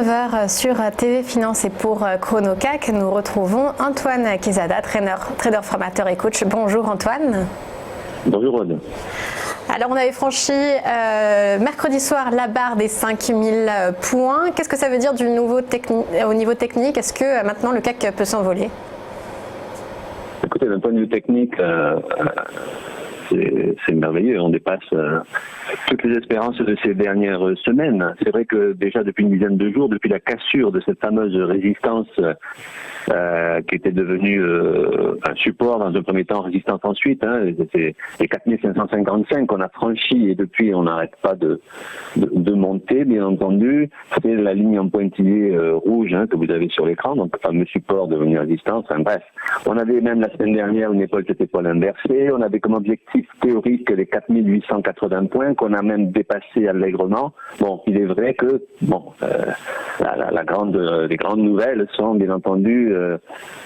9 heures sur TV Finance et pour Chrono CAC, nous retrouvons Antoine Quezada, trader formateur et coach. Bonjour Antoine. Bonjour Aude. Alors on avait franchi mercredi soir la barre des 5000 points. Qu'est-ce que ça veut dire au niveau technique? Est-ce que maintenant le CAC peut s'envoler? Écoutez, d'un point de vue technique, c'est merveilleux, on dépasse toutes les espérances de ces dernières semaines. C'est vrai que déjà depuis une dizaine de jours, depuis la cassure de cette fameuse résistance qui était devenue un support dans un premier temps, résistance ensuite, c'est les 4555 qu'on a franchi et depuis on n'arrête pas de monter, bien entendu. C'est la ligne en pointillé rouge que vous avez sur l'écran, donc le fameux support devenu résistance. Enfin, bref, on avait même la semaine dernière une épaule cette épaule inversée, on avait comme objectif théorique les 4880 points qu'on a même dépassé allègrement. Bon, il est vrai que les grandes nouvelles sont bien entendu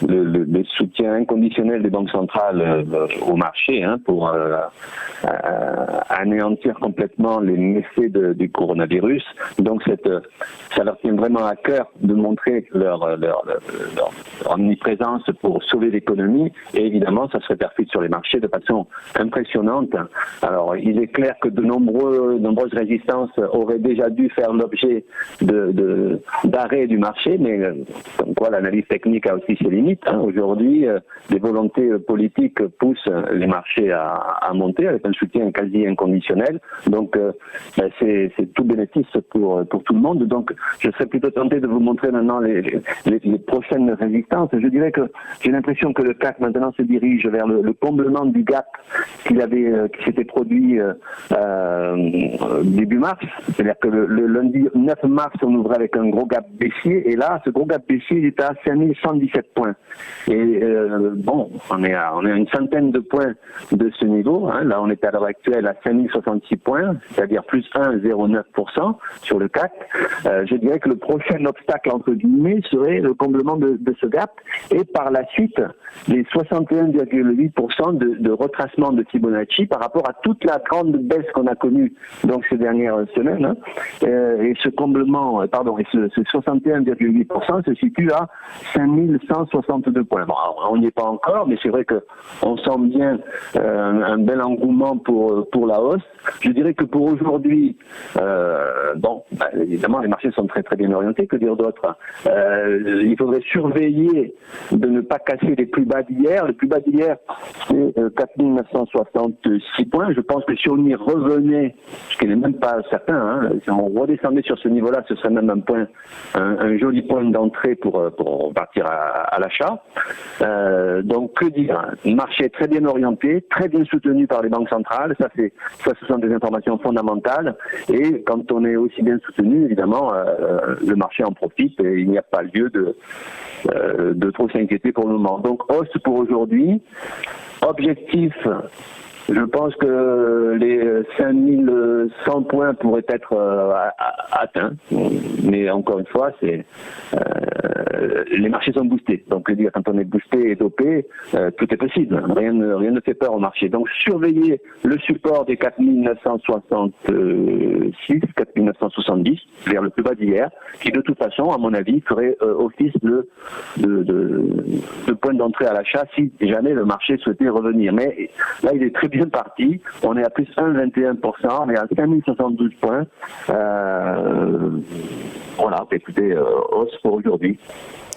le soutien inconditionnel des banques centrales au marché pour anéantir complètement les méfaits du coronavirus. Donc ça leur tient vraiment à cœur de montrer leur omniprésence pour sauver l'économie et évidemment ça se répercute sur les marchés de façon impressionnante. Alors il est clair que de nombreuses résistances auraient déjà dû faire l'objet d'arrêt du marché, mais comme quoi l'analyse technique a aussi ses limites. Aujourd'hui, les volontés politiques poussent les marchés à monter avec un soutien quasi inconditionnel. Donc, c'est tout bénéfice pour tout le monde. Donc, je serais plutôt tenté de vous montrer maintenant les prochaines résistances. Je dirais que j'ai l'impression que le CAC maintenant se dirige vers le comblement du gap qui s'était produit début mars. C'est-à-dire que le lundi 9 mars, on ouvrait avec un gros gap baissier et là, ce gros gap baissier, il est à 5117 points. Et on est à une centaine de points de ce niveau. Là, on est à l'heure actuelle à 5066 points, c'est-à-dire plus 1,09% sur le CAC. Je dirais que le prochain obstacle, entre guillemets, serait le comblement de ce gap et par la suite, les 61,8% de retracement de Fibonacci par rapport à toute la grande baisse qu'on a connue donc ces dernières semaines. Et ce comblement, et ce 61,8% se situe à 5162 points. Bon, on n'y est pas encore, mais c'est vrai que on sent bien un bel engouement pour la hausse. Je dirais que pour aujourd'hui, évidemment, les marchés sont très très bien orientés, que dire d'autre. Il faudrait surveiller de ne pas casser les plus bas d'hier. Le plus bas d'hier, c'est 4966 points. Je pense que si on y revenait, ce qui n'est même pas certain, si on redescendait sur ce niveau-là, ce serait même un joli point d'entrée pour partir à l'achat. Donc que dire, le marché est très bien orienté, très bien soutenu par les banques centrales, ça ce sont des informations fondamentales et quand on est aussi bien soutenu, évidemment, le marché en profite et il n'y a pas lieu de trop s'inquiéter pour le moment. Donc hausse pour aujourd'hui, objectif. Je pense que les 5100 points pourraient être atteints, mais encore une fois, les marchés sont boostés. Donc, quand on est boosté et dopé, tout est possible. Rien ne fait peur au marché. Donc, surveillez le support des 4966, 4970, vers le plus bas d'hier, qui de toute façon, à mon avis, ferait office de point d'entrée à l'achat si jamais le marché souhaitait revenir. Mais là, il est très bien parti. On est à plus 1,21%, on est à 5072 points. Voilà, écoutez, hausse pour aujourd'hui.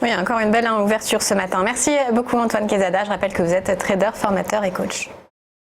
Oui, encore une belle ouverture ce matin. Merci beaucoup Antoine Quezada. Je rappelle que vous êtes trader, formateur et coach.